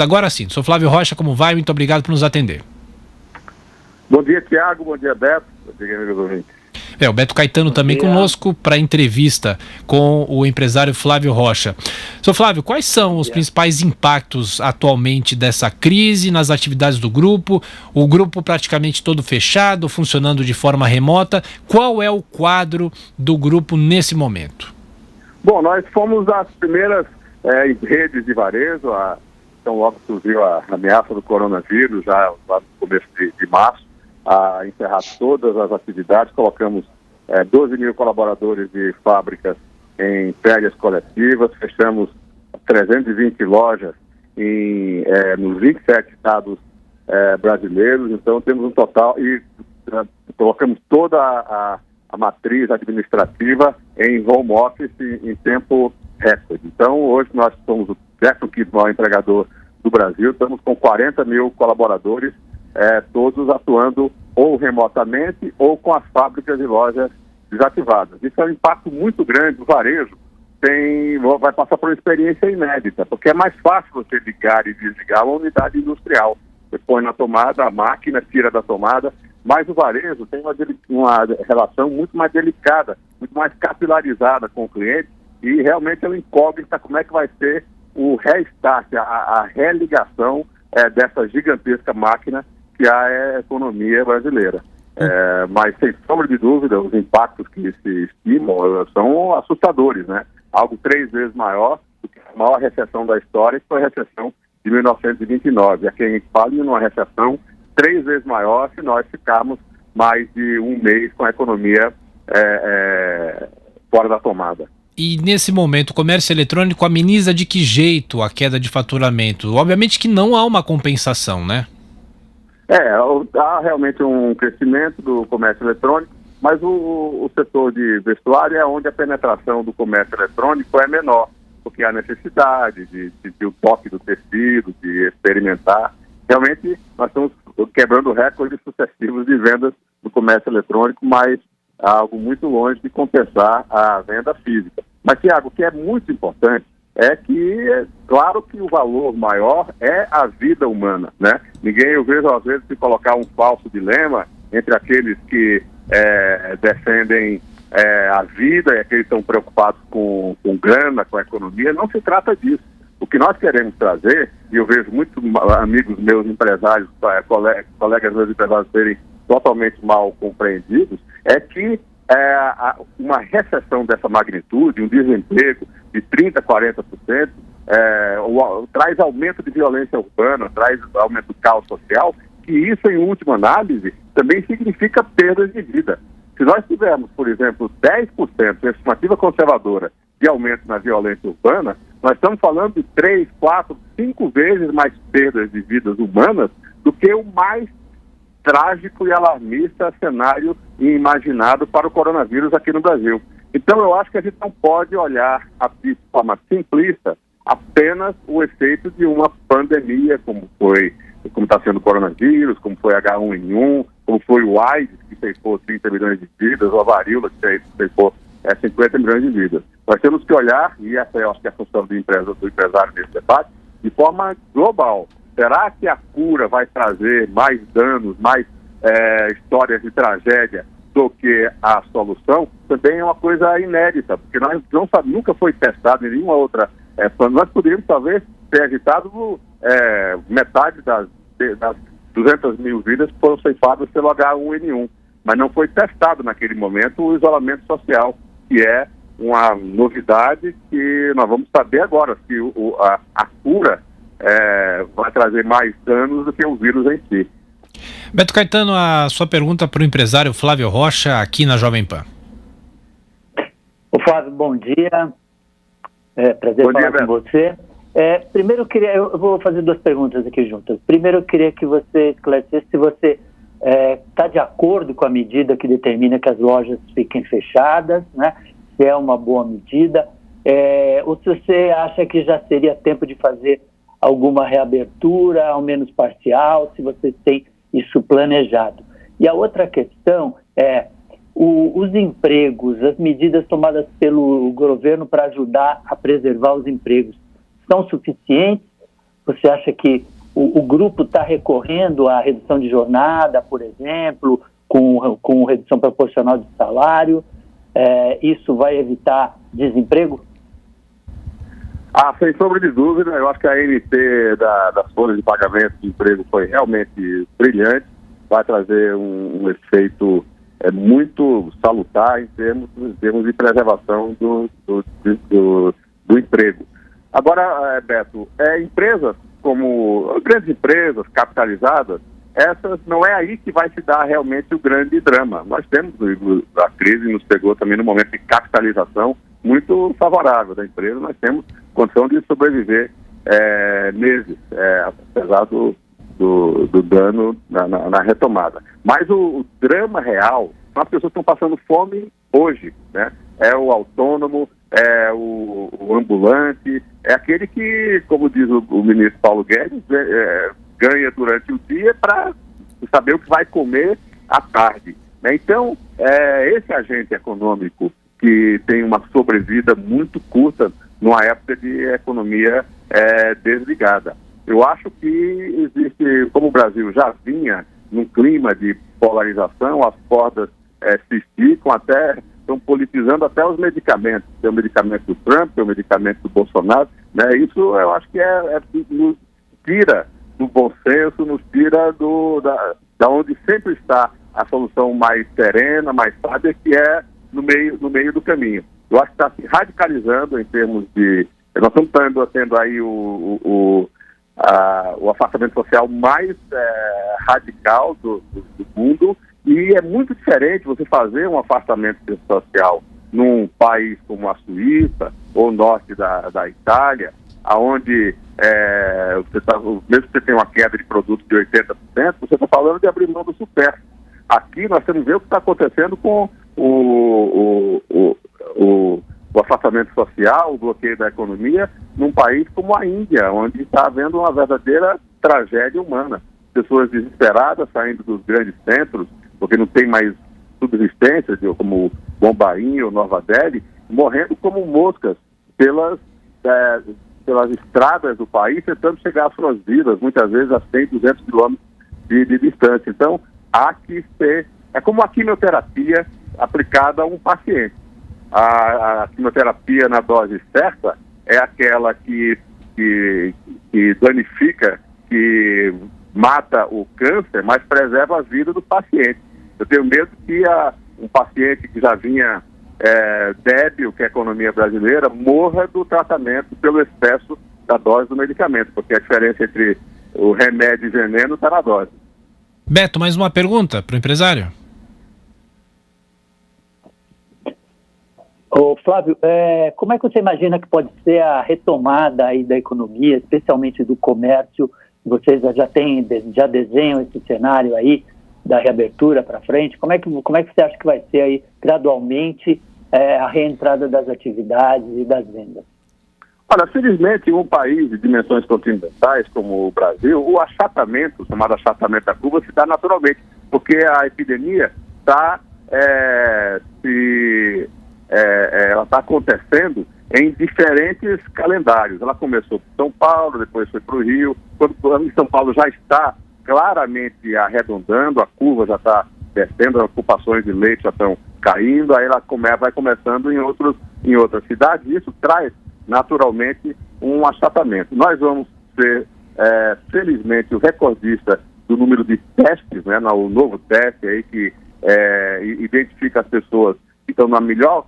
Agora sim, sou Flávio Rocha, como vai? Muito obrigado por nos atender. Bom dia, Tiago. Bom dia, Beto. Bom dia, amigos ouvintes. O Beto Caetano também conosco para entrevista com o empresário Flávio Rocha. Sr. Flávio, quais são os principais impactos atualmente dessa crise nas atividades do grupo? O grupo praticamente todo fechado, funcionando de forma remota. Qual é o quadro do grupo nesse momento? Bom, nós fomos as primeiras redes de varejo, então logo surgiu a ameaça do coronavírus, já lá no começo de março, a encerrar todas as atividades. Colocamos 12 mil colaboradores de fábricas em férias coletivas, fechamos 320 lojas nos 27 estados brasileiros. Então temos um total e colocamos toda a matriz administrativa em home office em tempo recorde. Então hoje nós somos o 15º maior empregador do Brasil, estamos com 40 mil colaboradores, todos atuando ou remotamente ou com as fábricas e lojas desativadas. Isso é um impacto muito grande. O varejo vai passar por uma experiência inédita, porque é mais fácil você ligar e desligar uma unidade industrial. Você põe na tomada, a máquina tira da tomada, mas o varejo tem uma relação muito mais delicada, muito mais capilarizada com o cliente, e realmente é uma incógnita como é que vai ser o restart, a religação dessa gigantesca máquina que é a economia brasileira. Mas, sem sombra de dúvida, os impactos que se estimam são assustadores, né? Algo 3 vezes maior do que a maior recessão da história, que foi a recessão de 1929. Aqui a gente fala em uma recessão 3 vezes maior se nós ficarmos mais de um mês com a economia fora da tomada. E nesse momento, o comércio eletrônico ameniza de que jeito a queda de faturamento? Obviamente que não há uma compensação, né? Há realmente um crescimento do comércio eletrônico, mas o setor de vestuário é onde a penetração do comércio eletrônico é menor, porque há necessidade de sentir o toque do tecido, de experimentar. Realmente, nós estamos quebrando recordes sucessivos de vendas do comércio eletrônico, mas há algo muito longe de compensar a venda física. Mas, Tiago, o que é muito importante é que, claro que o valor maior é a vida humana, né? Eu vejo às vezes se colocar um falso dilema entre aqueles que defendem a vida e aqueles que estão preocupados com grana, com a economia. Não se trata disso. O que nós queremos trazer, e eu vejo muitos amigos meus empresários, colegas meus empresários serem totalmente mal compreendidos, é que uma recessão dessa magnitude, um desemprego de 30%, 40%, traz aumento de violência urbana, traz aumento do caos social, que isso, em última análise, também significa perdas de vida. Se nós tivermos, por exemplo, 10% de estimativa conservadora de aumento na violência urbana, nós estamos falando de 3, 4, 5 vezes mais perdas de vidas humanas do que o mais trágico e alarmista cenário imaginado para o coronavírus aqui no Brasil. Então, eu acho que a gente não pode olhar de forma simplista apenas o efeito de uma pandemia, como está sendo o coronavírus, como foi H1N1, como foi o AIDS, que ceifou 30 milhões de vidas, ou a varíola, que ceifou 50 milhões de vidas. Nós temos que olhar, e essa eu acho que é a função do empresário nesse debate, de forma global. Será que a cura vai trazer mais danos, mais histórias de tragédia do que a solução? Também é uma coisa inédita, porque nunca foi testado em nenhuma outra. Nós poderíamos talvez ter evitado metade das 200 mil vidas que foram ceifadas pelo H1N1, mas não foi testado naquele momento o isolamento social, que é uma novidade que nós vamos saber agora, se a cura vai trazer mais danos do que o vírus em si. Beto Caetano, a sua pergunta para o empresário Flávio Rocha, aqui na Jovem Pan. Ô Flávio, bom dia. Prazer falar com você. Primeiro, eu vou fazer 2 perguntas aqui juntas. Primeiro, eu queria que você esclarecesse se você está de acordo com a medida que determina que as lojas fiquem fechadas, né? Se é uma boa medida, ou se você acha que já seria tempo de fazer alguma reabertura, ao menos parcial, se você tem isso planejado. E a outra questão é os empregos, as medidas tomadas pelo governo para ajudar a preservar os empregos são suficientes Você acha que o grupo está recorrendo à redução de jornada, por exemplo, com redução proporcional de salário? Isso vai evitar desemprego? Sem sombra de dúvida, eu acho que a ANT das folhas de pagamento de emprego foi realmente brilhante, vai trazer um efeito muito salutar em termos de preservação do emprego. Agora, Beto, empresas como grandes empresas capitalizadas, essas não é aí que vai se dar realmente o grande drama. Nós temos, a crise nos pegou também no momento de capitalização muito favorável da empresa, nós temos condição de sobreviver meses, apesar do dano na retomada. Mas o drama real são as pessoas que estão passando fome hoje, né? É o autônomo, é o ambulante, é aquele que, como diz o ministro Paulo Guedes, ganha durante o dia para saber o que vai comer à tarde, né? Então, esse agente econômico que tem uma sobrevida muito curta numa época de economia desligada. Eu acho que existe, como o Brasil já vinha num clima de polarização, as cordas se esticam, estão politizando até os medicamentos. Tem o medicamento do Trump, tem o medicamento do Bolsonaro, né? Isso eu acho que nos tira do bom senso, nos tira da onde sempre está a solução mais serena, mais sábia, que é no meio do caminho. Eu acho que está se radicalizando em termos de... Nós estamos tendo aí o afastamento social mais radical do mundo, e é muito diferente você fazer um afastamento social num país como a Suíça ou norte da Itália, onde mesmo que você tenha uma queda de produtos de 80%, você está falando de abrir mão do supérfluo. Aqui nós temos que ver o que está acontecendo com o afastamento social, o bloqueio da economia, num país como a Índia, onde está havendo uma verdadeira tragédia humana. Pessoas desesperadas saindo dos grandes centros, porque não tem mais subsistência, como Bombaim ou Nova Delhi, morrendo como moscas pelas estradas do país, tentando chegar às suas vidas, muitas vezes a 100, 200 quilômetros de distância. Então, há que ser... É como a quimioterapia aplicada a um paciente. A quimioterapia na dose certa é aquela que danifica, que mata o câncer, mas preserva a vida do paciente. Eu tenho medo que um paciente que já vinha débil, que é a economia brasileira, morra do tratamento pelo excesso da dose do medicamento, porque a diferença entre o remédio e veneno está na dose. Beto, mais uma pergunta para o empresário. Ô, Flávio, como é que você imagina que pode ser a retomada aí da economia, especialmente do comércio? Vocês já desenham esse cenário aí da reabertura para frente? Como é que você acha que vai ser aí gradualmente a reentrada das atividades e das vendas? Olha, felizmente, em um país de dimensões continentais como o Brasil, o achatamento, o chamado achatamento da curva, se dá naturalmente, porque a epidemia ela está acontecendo em diferentes calendários. Ela começou por São Paulo, depois foi para o Rio. Quando em São Paulo já está claramente arredondando, a curva já está descendo, as ocupações de leite já estão caindo, aí ela vai começando em outras cidades, e isso traz naturalmente um achatamento. Nós vamos ser, felizmente, o recordista do número de testes, né, o novo teste aí que identifica as pessoas que estão na melhor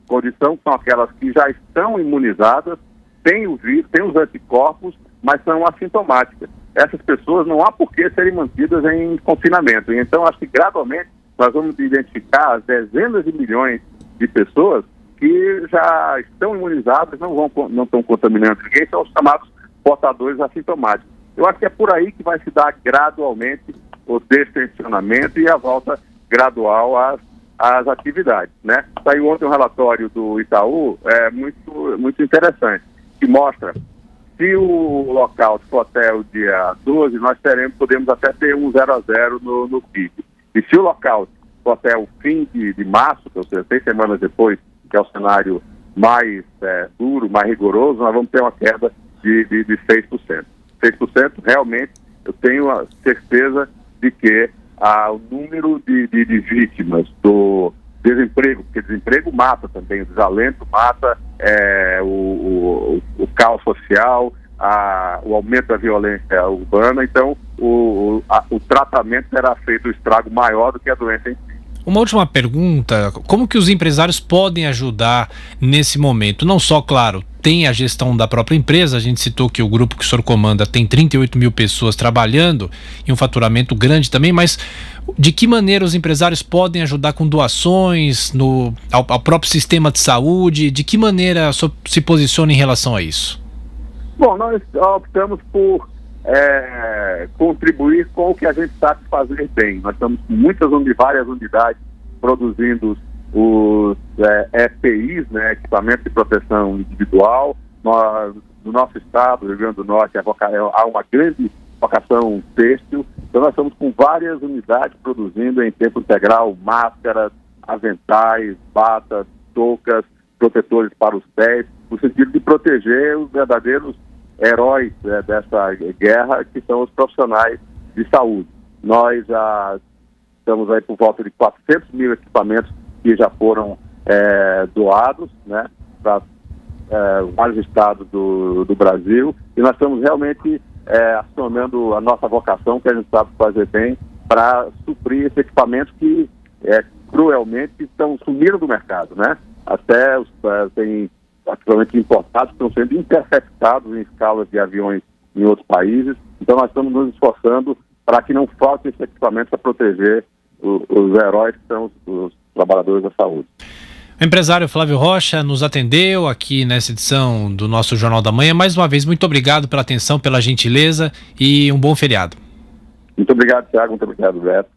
condição, que são aquelas que já estão imunizadas, têm o vírus, têm os anticorpos, mas são assintomáticas. Essas pessoas não há por que serem mantidas em confinamento. Então, acho que gradualmente nós vamos identificar as dezenas de milhões de pessoas que já estão imunizadas, não estão contaminando ninguém, são os chamados portadores assintomáticos. Eu acho que é por aí que vai se dar gradualmente o destensionamento e a volta gradual às atividades, né? Saiu ontem um relatório do Itaú, muito interessante, que mostra se o local for até o dia 12, nós podemos até ter um 0-0 no PIB. E se o local for até o fim de março, ou seja, 6 semanas depois, que é o cenário mais duro, mais rigoroso, nós vamos ter uma queda de 6%. 96%, realmente eu tenho a certeza de que o número de vítimas do desemprego, porque desemprego mata também, o desalento mata, o caos social, o aumento da violência urbana, então o tratamento será feito, o estrago maior do que a doença em si. Uma última pergunta, como que os empresários podem ajudar nesse momento? Não só, claro, tem a gestão da própria empresa, a gente citou que o grupo que o senhor comanda tem 38 mil pessoas trabalhando e um faturamento grande também, mas de que maneira os empresários podem ajudar com doações ao próprio sistema de saúde? De que maneira se posiciona em relação a isso? Bom, nós optamos por contribuir com o que a gente sabe fazer bem. Nós estamos com várias unidades produzindo os EPIs, né, equipamentos de proteção individual. No nosso estado, no Rio Grande do Norte, há uma grande vocação têxtil. Então nós estamos com várias unidades produzindo em tempo integral máscaras, aventais, batas, toucas, protetores para os pés, no sentido de proteger os verdadeiros heróis dessa guerra, que são os profissionais de saúde. Nós já estamos aí por volta de 400 mil equipamentos que já foram doados, né, para vários estados do Brasil, e nós estamos realmente acionando a nossa vocação, que a gente sabe fazer bem, para suprir esses equipamentos que cruelmente sumiram do mercado, né? Até tem particularmente importados, estão sendo interceptados em escalas de aviões em outros países. Então nós estamos nos esforçando para que não falte esse equipamento para proteger os heróis que são os trabalhadores da saúde. O empresário Flávio Rocha nos atendeu aqui nessa edição do nosso Jornal da Manhã. Mais uma vez, muito obrigado pela atenção, pela gentileza e um bom feriado. Muito obrigado, Thiago. Muito obrigado, Beto.